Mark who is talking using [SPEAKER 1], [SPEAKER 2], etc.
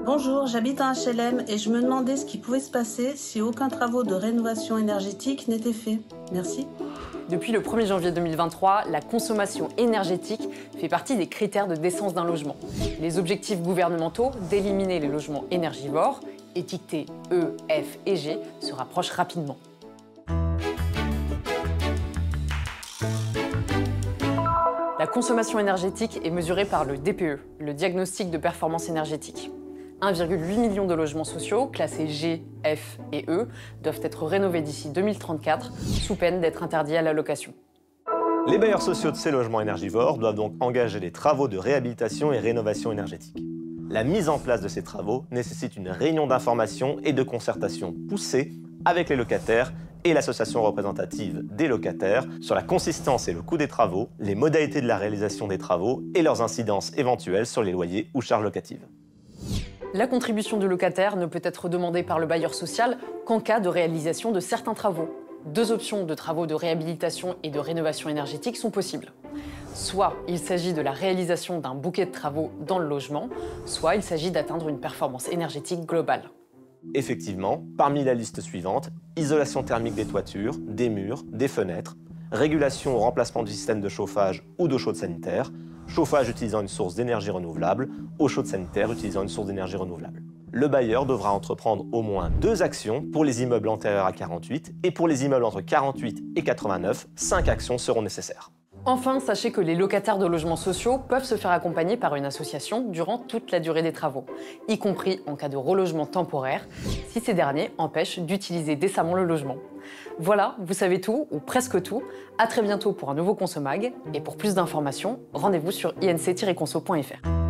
[SPEAKER 1] Bonjour, j'habite en HLM et je me demandais ce qui pouvait se passer si aucun travaux de rénovation énergétique n'était fait. Merci.
[SPEAKER 2] Depuis le 1er janvier 2023, la consommation énergétique fait partie des critères de décence d'un logement. Les objectifs gouvernementaux d'éliminer les logements énergivores, étiquetés E, F et G, se rapprochent rapidement. La consommation énergétique est mesurée par le DPE, le diagnostic de performance énergétique. 1,8 million de logements sociaux, classés G, F et E, doivent être rénovés d'ici 2034, sous peine d'être interdits à la location.
[SPEAKER 3] Les bailleurs sociaux de ces logements énergivores doivent donc engager des travaux de réhabilitation et rénovation énergétique. La mise en place de ces travaux nécessite une réunion d'information et de concertation poussée avec les locataires et l'association représentative des locataires sur la consistance et le coût des travaux, les modalités de la réalisation des travaux et leurs incidences éventuelles sur les loyers ou charges locatives.
[SPEAKER 2] La contribution du locataire ne peut être demandée par le bailleur social qu'en cas de réalisation de certains travaux. Deux options de travaux de réhabilitation et de rénovation énergétique sont possibles. Soit il s'agit de la réalisation d'un bouquet de travaux dans le logement, soit il s'agit d'atteindre une performance énergétique globale.
[SPEAKER 3] Effectivement, parmi la liste suivante, isolation thermique des toitures, des murs, des fenêtres, régulation ou remplacement du système de chauffage ou d'eau chaude sanitaire, chauffage utilisant une source d'énergie renouvelable, eau chaude sanitaire utilisant une source d'énergie renouvelable. Le bailleur devra entreprendre au moins 2 actions pour les immeubles antérieurs à 48 et pour les immeubles entre 48 et 89, 5 actions seront nécessaires.
[SPEAKER 2] Enfin, sachez que les locataires de logements sociaux peuvent se faire accompagner par une association durant toute la durée des travaux, y compris en cas de relogement temporaire, si ces derniers empêchent d'utiliser décemment le logement. Voilà, vous savez tout, ou presque tout. À très bientôt pour un nouveau Consomag. Et pour plus d'informations, rendez-vous sur inc-conso.fr.